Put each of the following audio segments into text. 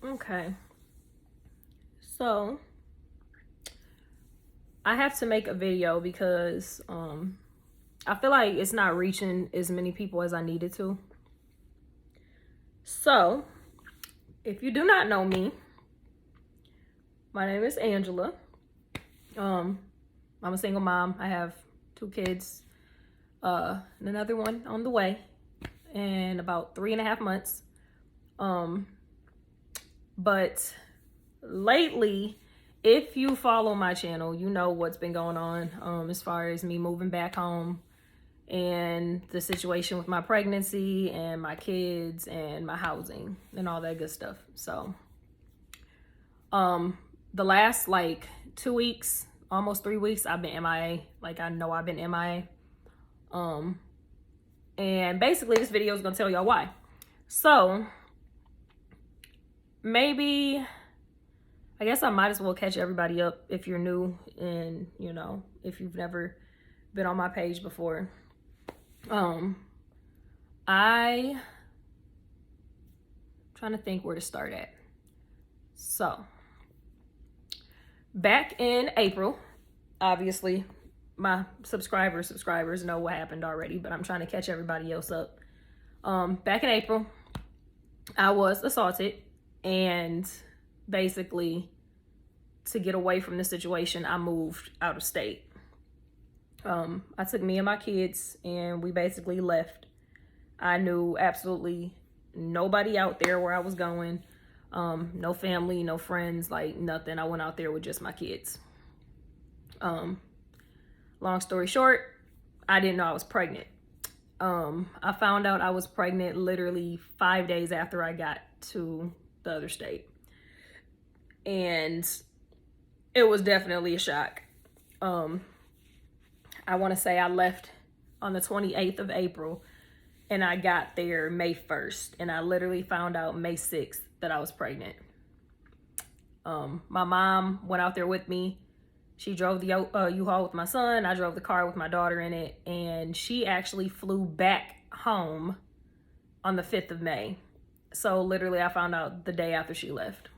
Okay. So I have to make a video because I feel like it's not reaching as many people as I needed to. So, if you do not know me, my name is Angela. I'm a single mom. I have 2 kids, and another one on the way in about 3.5 months. But lately, if you follow my channel, you know what's been going on as far as me moving back home and the situation with my pregnancy and my kids and my housing and all that good stuff. So the last like 2 weeks, almost 3 weeks, I've been MIA. Like, I know I've been MIA. And basically this video is gonna tell y'all why. So maybe, I guess I might as well catch everybody up if you're new and, you know, if you've never been on my page before. I trying to think where to start at. So back in April, obviously my subscribers know what happened already, but I'm trying to catch everybody else up. Back in April, I was assaulted, and basically to get away from the situation, I moved out of state. I took me and my kids and we basically left. I knew absolutely nobody out there where I was going. No family, no friends, like nothing. I went out there with just my kids. Long story short, I didn't know I was pregnant. I found out I was pregnant literally 5 days after I got to the other state. And it was definitely a shock. I want to say I left on the 28th of April and I got there May 1st, and I literally found out May 6th that I was pregnant. My mom went out there with me. She drove the U-Haul with my son. I drove the car with my daughter in it, and she actually flew back home on the 5th of May. So literally I found out the day after she left.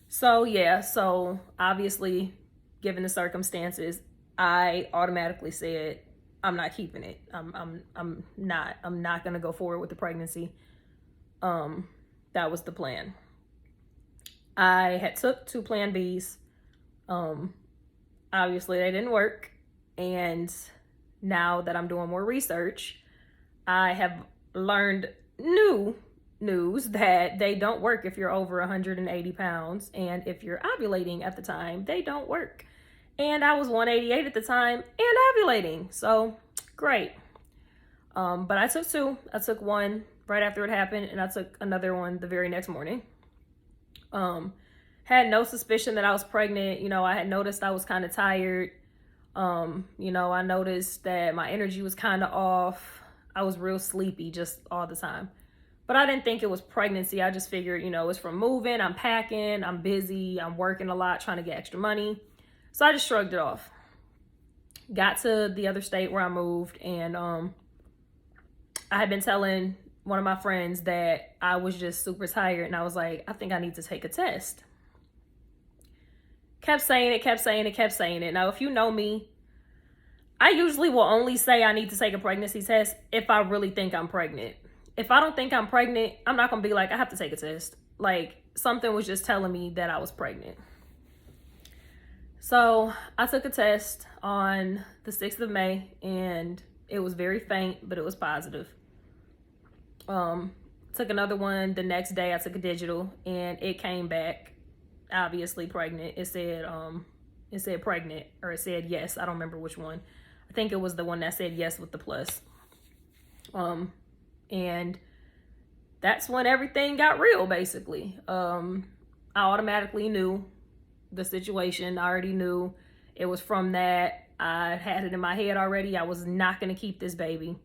So obviously, given the circumstances, I automatically said, I'm not keeping it. I'm not gonna go forward with the pregnancy. That was the plan. I had took 2 plan Bs. Obviously they didn't work. And now that I'm doing more research, I have learned new news that they don't work if you're over 180 pounds. And if you're ovulating at the time, they don't work. And I was 188 at the time and ovulating. So great. But I took 2. I took one right after it happened, and I took another one the very next morning. Had no suspicion that I was pregnant. You know, I had noticed I was kind of tired. You know, I noticed that my energy was kind of off. I was real sleepy just all the time. But I didn't think it was pregnancy. I just figured, you know, it's from moving, I'm packing, I'm busy, I'm working a lot, trying to get extra money. So I just shrugged it off. Got to the other state where I moved, and I had been telling one of my friends that I was just super tired, and I was like, I think I need to take a test. Kept saying it. Now, if you know me, I usually will only say I need to take a pregnancy test if I really think I'm pregnant. If I don't think I'm pregnant, I'm not gonna be like, I have to take a test. Like, something was just telling me that I was pregnant. So I took a test on the 6th of May, and it was very faint, but it was positive. Took another one the next day. I took a digital, and it came back obviously pregnant. It said pregnant, or it said yes. I don't remember which one. I think it was the one that said yes with the plus. And that's when everything got real, basically. I automatically knew the situation. I already knew it was from that. I had it in my head already. I was not going to keep this baby.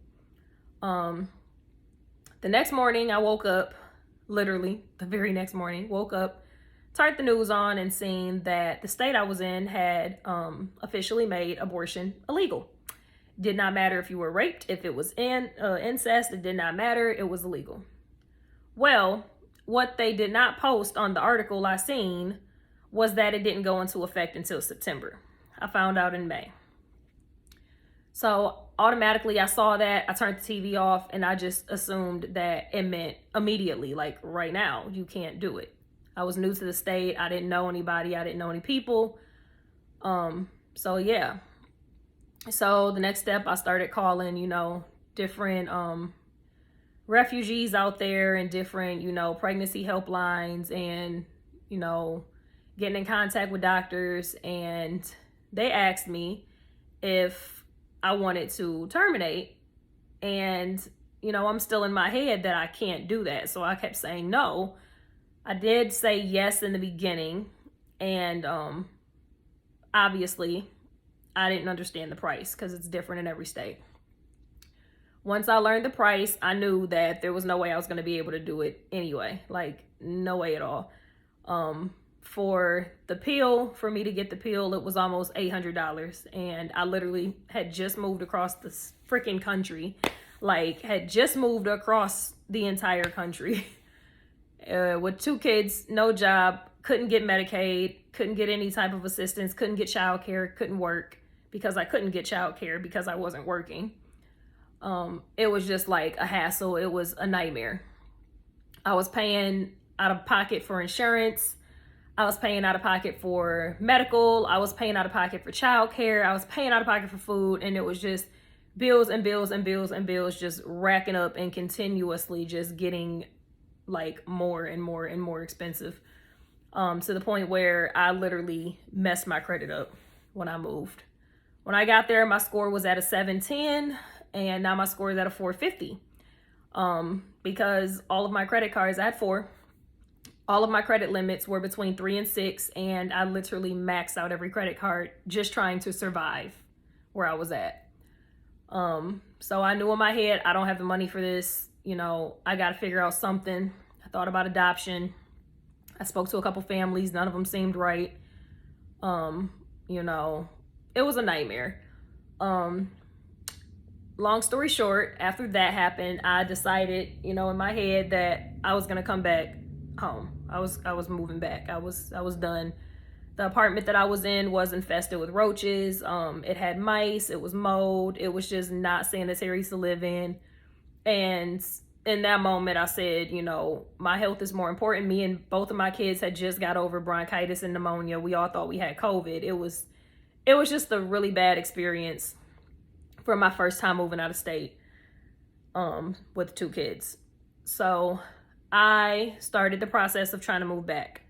The next morning I woke up, literally the very next morning, woke up, turned the news on, and seen that the state I was in had officially made abortion illegal. Did not matter if you were raped, if it was incest, it did not matter. It was illegal. Well, what they did not post on the article I seen was that it didn't go into effect until September. I found out in May. So automatically I saw that, I turned the TV off, and I just assumed that it meant immediately, like right now, you can't do it. I was new to the state. I didn't know anybody. I didn't know any people. So yeah. So the next step, I started calling, different refugees out there and different, pregnancy helplines, and, getting in contact with doctors. And they asked me if I wanted to terminate. And, I'm still in my head that I can't do that. So I kept saying no. I did say yes in the beginning. And obviously, I didn't understand the price because it's different in every state. Once I learned the price, I knew that there was no way I was going to be able to do it anyway. Like, no way at all. For the pill, for me to get the pill, it was almost $800. And I literally had just moved across the freaking country. Like, had just moved across the entire country. With 2 kids, no job, couldn't get Medicaid, couldn't get any type of assistance, couldn't get childcare, couldn't work because I couldn't get childcare because I wasn't working. It was just like a hassle. It was a nightmare. I was paying out of pocket for insurance. I was paying out of pocket for medical. I was paying out of pocket for childcare. I was paying out of pocket for food. And it was just bills and bills and bills and bills just racking up and continuously just getting like more and more and more expensive. To the point where I literally messed my credit up when I moved. When I got there, my score was at a 710, and now my score is at a 450. Because all of my credit cards, I had 4. All of my credit limits were between 3 and 6, and I literally maxed out every credit card just trying to survive where I was at. So I knew in my head, I don't have the money for this. I got to figure out something. I thought about adoption. I spoke to a couple families. None of them seemed right. It was a nightmare. Long story short, after that happened, I decided, in my head that I was going to come back home. I was moving back. I was done. The apartment that I was in was infested with roaches. It had mice. It was mold. It was just not sanitary to live in. And in that moment, I said, my health is more important. Me and both of my kids had just got over bronchitis and pneumonia. We all thought we had COVID. It was just a really bad experience for my first time moving out of state with 2 kids. So I started the process of trying to move back.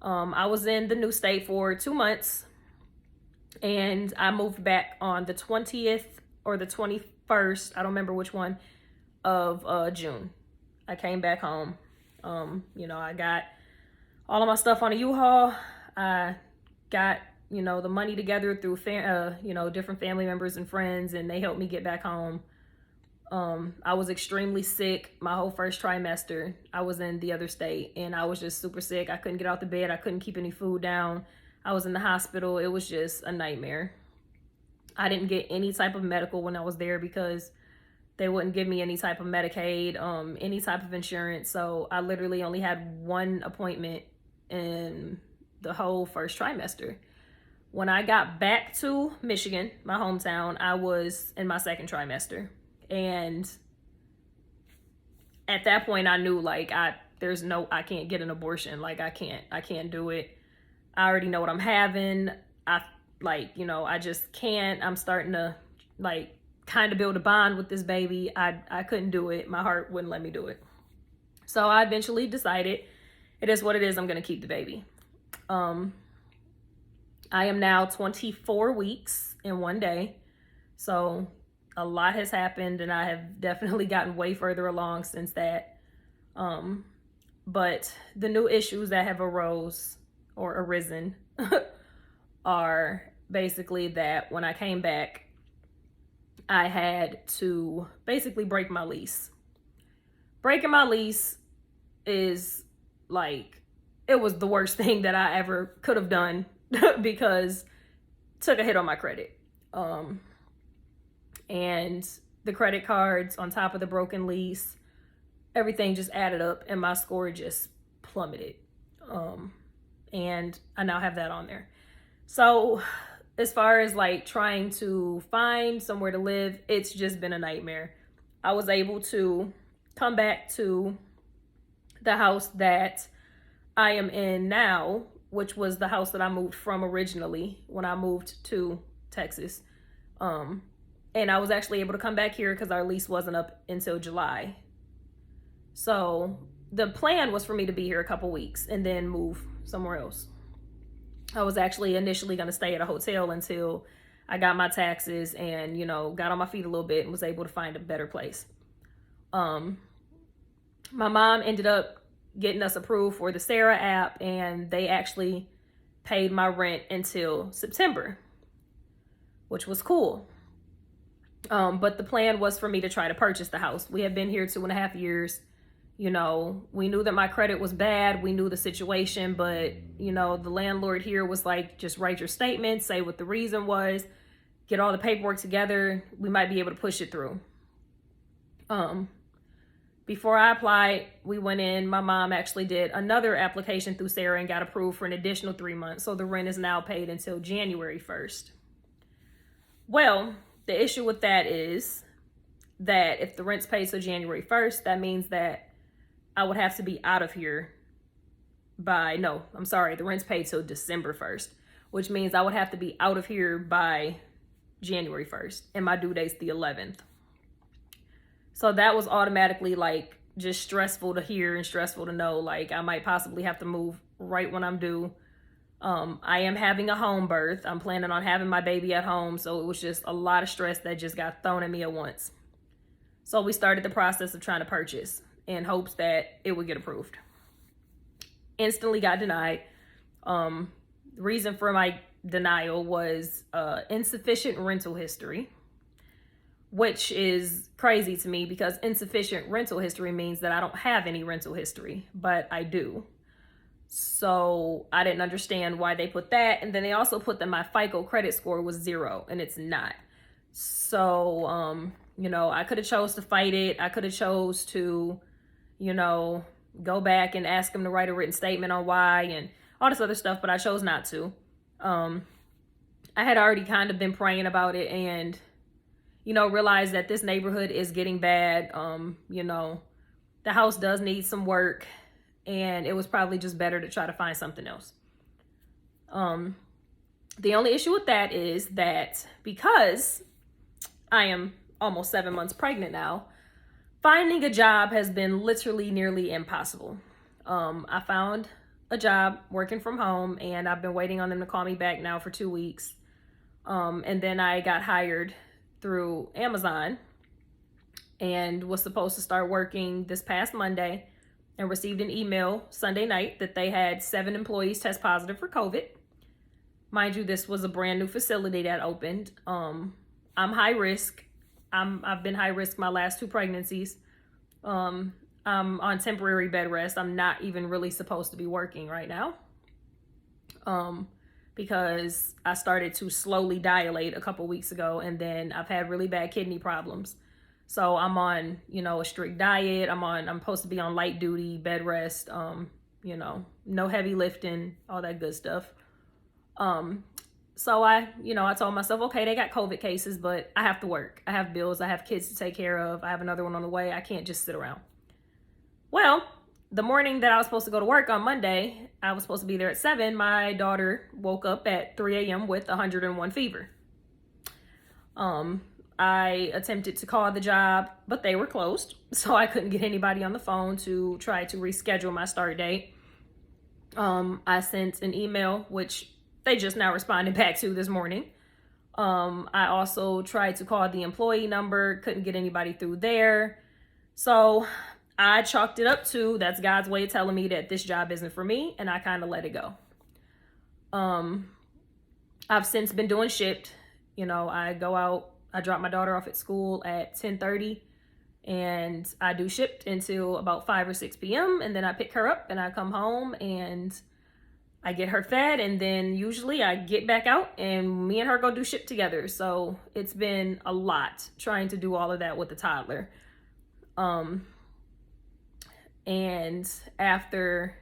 I was in the new state for 2 months, and I moved back on the 20th or the 21st. I don't remember which one. Of June. I came back home. I got all of my stuff on a U-Haul. I got, the money together through, different family members and friends, and they helped me get back home. I was extremely sick my whole first trimester. I was in the other state, and I was just super sick. I couldn't get out the bed. I couldn't keep any food down. I was in the hospital. It was just a nightmare. I didn't get any type of medical when I was there because they wouldn't give me any type of Medicaid, any type of insurance. So I literally only had 1 appointment in the whole first trimester. When I got back to Michigan, my hometown, I was in my 2nd trimester. And at that point I knew I can't get an abortion. Like I can't do it. I already know what I'm having. I just can't. I'm starting to kind of build a bond with this baby. I couldn't do it. My heart wouldn't let me do it. So I eventually decided it is what it is. I'm going to keep the baby. I am now 24 weeks in 1 day. So a lot has happened, and I have definitely gotten way further along since that. But the new issues that have arisen are basically that when I came back, I had to basically break my lease. Breaking my lease is it was the worst thing that I ever could have done because it took a hit on my credit. And the credit cards on top of the broken lease everything just added up and my score just plummeted. And I now have that on there. So as far as like trying to find somewhere to live, it's just been a nightmare. I was able to come back to the house that I am in now, which was the house that I moved from originally when I moved to Texas. And I was actually able to come back here because our lease wasn't up until July. So the plan was for me to be here a couple weeks and then move somewhere else. I was actually initially going to stay at a hotel until I got my taxes and, got on my feet a little bit and was able to find a better place. My mom ended up getting us approved for the Sarah app, and they actually paid my rent until September, which was cool. But the plan was for me to try to purchase the house. We had been here 2.5 years. We knew that my credit was bad. We knew the situation, but, the landlord here was like, just write your statement, say what the reason was, get all the paperwork together. We might be able to push it through. Before I applied, we went in. My mom actually did another application through Sarah and got approved for an additional 3 months. So the rent is now paid until January 1st. Well, the issue with that is that if the rent's paid till January 1st, that means that I would have to be out of here the rent's paid till December 1st, which means I would have to be out of here by January 1st, and my due date's the 11th. So that was automatically like just stressful to hear and stressful to know, like I might possibly have to move right when I'm due. I am having a home birth. I'm planning on having my baby at home. So it was just a lot of stress that just got thrown at me at once. So we started the process of trying to purchase in hopes that it would get approved. Instantly got denied. The reason for my denial was insufficient rental history, which is crazy to me because insufficient rental history means that I don't have any rental history, but I do. So I didn't understand why they put that. And then they also put that my FICO credit score was 0, and it's not. So, I could have chose to fight it. I could have chose to, go back and ask them to write a written statement on why and all this other stuff, but I chose not to. I had already kind of been praying about it and, realized that this neighborhood is getting bad. The house does need some work, and it was probably just better to try to find something else. The only issue with that is that because I am almost 7 months pregnant now, finding a job has been literally nearly impossible. I found a job working from home, and I've been waiting on them to call me back now for 2 weeks. And then I got hired through Amazon and was supposed to start working this past Monday, and received an email Sunday night that they had 7 employees test positive for COVID. Mind you, this was a brand new facility that opened. I'm high risk. I've been high risk my last 2 pregnancies. I'm on temporary bed rest. I'm not even really supposed to be working right now. Because I started to slowly dilate a couple weeks ago, and then I've had really bad kidney problems. So I'm on, a strict diet. I'm supposed to be on light duty, bed rest, no heavy lifting, all that good stuff. So I told myself, okay, they got COVID cases, but I have to work. I have bills. I have kids to take care of. I have another one on the way. I can't just sit around. Well, the morning that I was supposed to go to work on Monday, I was supposed to be there at 7. My daughter woke up at 3 a.m. with 101 fever. I attempted to call the job, but they were closed. So I couldn't get anybody on the phone to try to reschedule my start date. I sent an email, which they just now responded back to this morning. I also tried to call the employee number, couldn't get anybody through there. So I chalked it up to that's God's way of telling me that this job isn't for me, and I kind of let it go. I've since been doing Shipt. I go out, I drop my daughter off at school at 10:30, and I do Shipt until about 5 or 6 p.m. And then I pick her up and I come home and I get her fed, and then usually I get back out and me and her go do Shipt together. So it's been a lot trying to do all of that with the toddler. And after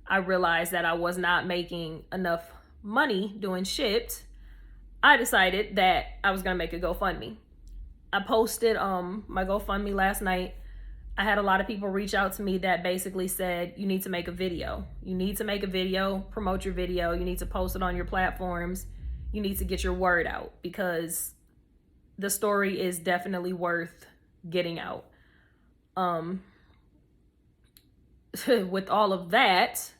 I realized that I was not making enough money doing Shipt, I decided that I was gonna make a GoFundMe. I posted my GoFundMe last night. I had a lot of people reach out to me that basically said, you need to make a video. You need to make a video, promote your video. You need to post it on your platforms. You need to get your word out, because the story is definitely worth getting out. With all of that,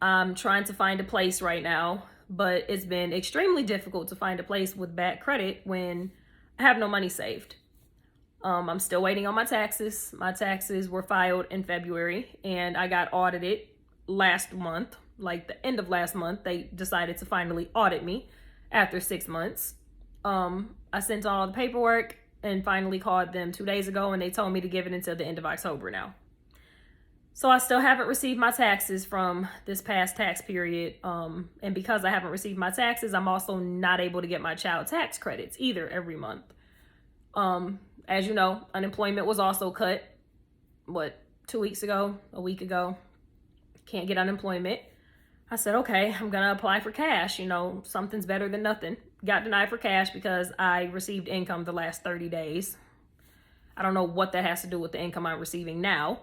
I'm trying to find a place right now, but it's been extremely difficult to find a place with bad credit when I have no money saved. I'm still waiting on my taxes. My taxes were filed in February, and I got audited last month. Like the end of last month, they decided to finally audit me after 6 months. I sent all the paperwork and finally called them 2 days ago, and they told me to give it until the end of October now. So I still haven't received my taxes from this past tax period. And because I haven't received my taxes, I'm also not able to get my child tax credits either every month. As you know, unemployment was also cut, 2 weeks ago, a week ago. Can't get unemployment. I said, okay, I'm gonna apply for cash. You know, something's better than nothing. Got denied for cash because I received income the last 30 days. I don't know what that has to do with the income I'm receiving now,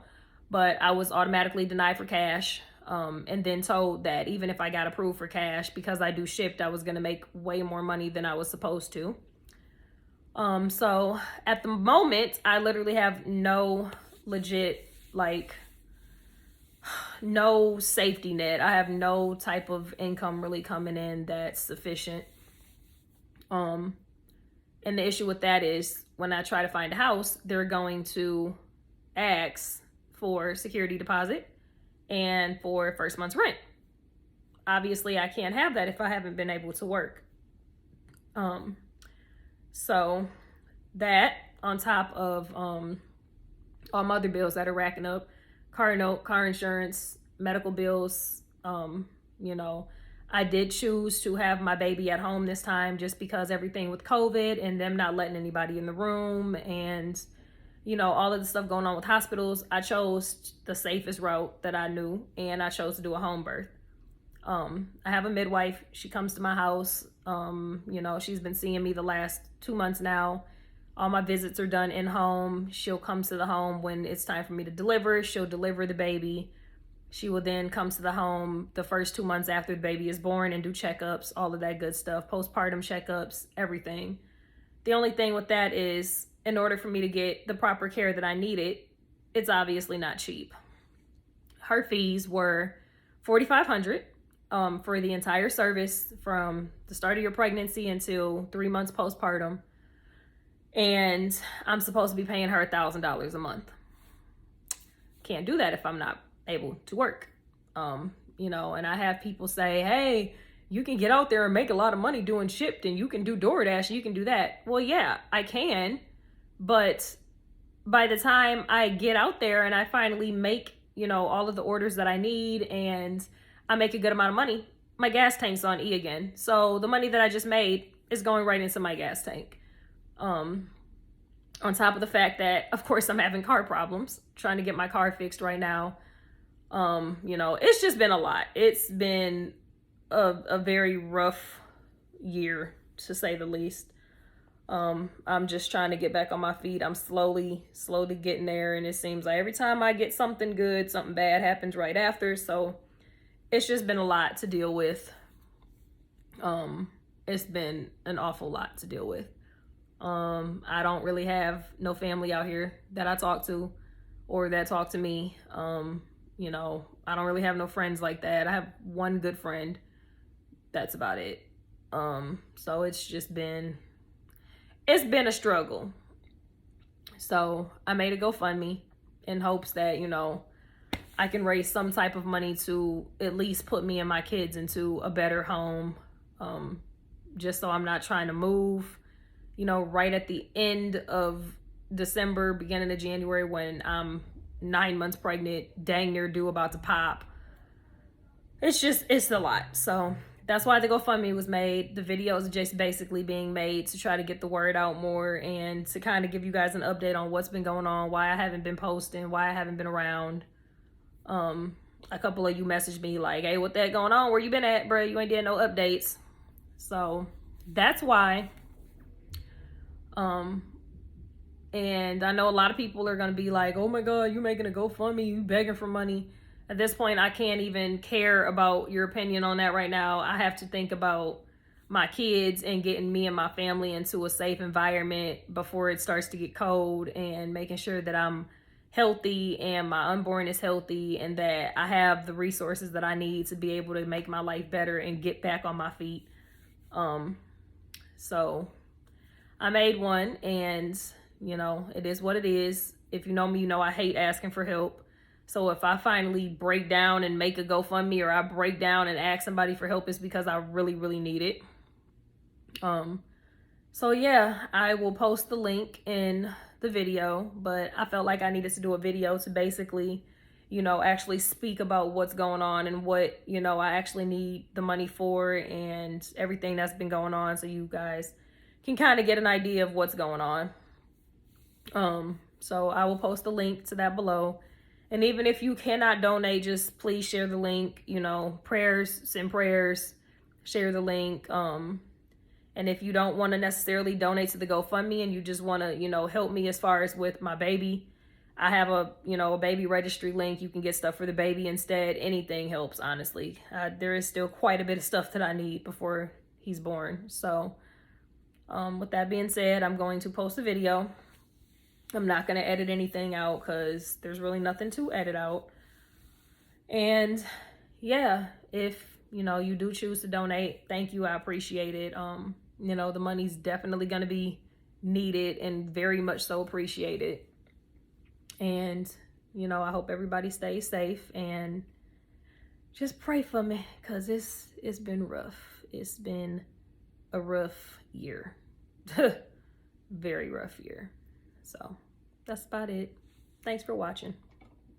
but I was automatically denied for cash, and then told that even if I got approved for cash, because I do Shipt, I was gonna make way more money than I was supposed to. So at the moment, I literally have no legit, no safety net. I have no type of income really coming in that's sufficient. And the issue with that is when I try to find a house, they're going to ask for security deposit and for first month's rent. Obviously, I can't have that if I haven't been able to work. So that on top of all my other bills that are racking up, car note, car insurance, medical bills, you know, I did choose to have my baby at home this time just because everything with COVID and them not letting anybody in the room and, you know, all of the stuff going on with hospitals, I chose the safest route that I knew, and I chose to do a home birth. I have a midwife. She comes to my house. You know, she's been seeing me the last 2 months now. All my visits are done in home. She'll come to the home when it's time for me to deliver. She'll deliver the baby. She will then come to the home the first 2 months after the baby is born and do checkups, all of that good stuff, postpartum checkups, everything. The only thing with that is, in order for me to get the proper care that I needed, it's obviously not cheap. Her fees were $4,500 for the entire service from the start of your pregnancy until 3 months postpartum. And I'm supposed to be paying her $1,000 a month. Can't do that if I'm not able to work. You know, and I have people say, hey, you can get out there and make a lot of money doing Shipt, and you can do DoorDash, and you can do that. Well, yeah, I can. But by the time I get out there and I finally make, you know, all of the orders that I need and I make a good amount of money, my gas tank's on E again. So the money that I just made is going right into my gas tank. On top of the fact that, of course, I'm having car problems, trying to get my car fixed right now. You know, it's just been a lot. It's been a very rough year, to say the least. I'm just trying to get back on my feet. I'm slowly getting there. And it seems like every time I get something good, something bad happens right after. So it's just been a lot to deal with. It's been an awful lot to deal with. I don't really have no family out here that I talk to or that talk to me. You know, I don't really have no friends like that. I have one good friend. That's about it. So it's been a struggle. So I made a GoFundMe in hopes that, you know, I can raise some type of money to at least put me and my kids into a better home. Just so I'm not trying to move, you know, right at the end of December, beginning of January, when I'm 9 months pregnant, dang near due, about to pop. It's a lot. So that's why the GoFundMe was made. The videos are just basically being made to try to get the word out more and to kind of give you guys an update on what's been going on, why I haven't been posting, why I haven't been around. A couple of you messaged me like, hey, what that going on? Where you been at, bro? You ain't did no updates. So that's why. And I know a lot of people are going to be like, oh my God, you making a GoFundMe, you begging for money. At this point, I can't even care about your opinion on that right now. I have to think about my kids and getting me and my family into a safe environment before it starts to get cold, and making sure that I'm healthy and my unborn is healthy and that I have the resources that I need to be able to make my life better and get back on my feet. So I made one, and you know, it is what it is. If you know me, you know I hate asking for help. So if I finally break down and make a GoFundMe, or I break down and ask somebody for help, it's because I really, really need it. So yeah, I will post the link in the video, but I felt like I needed to do a video to basically, you know, actually speak about what's going on and what, you know, I actually need the money for and everything that's been going on, so you guys can kind of get an idea of what's going on. So I will post the link to that below. And even if you cannot donate, just please share the link, you know, prayers, send prayers, share the link. And if you don't want to necessarily donate to the GoFundMe and you just want to, you know, help me as far as with my baby, I have a, you know, a baby registry link. You can get stuff for the baby instead. Anything helps, honestly. There is still quite a bit of stuff that I need before he's born. So, with that being said, I'm going to post a video. I'm not going to edit anything out because there's really nothing to edit out. And yeah, if, you know, you do choose to donate, thank you. I appreciate it. You know, the money's definitely going to be needed and very much so appreciated. And, you know, I hope everybody stays safe and just pray for me, because it's been rough. It's been a rough year. Very rough year. So that's about it. Thanks for watching.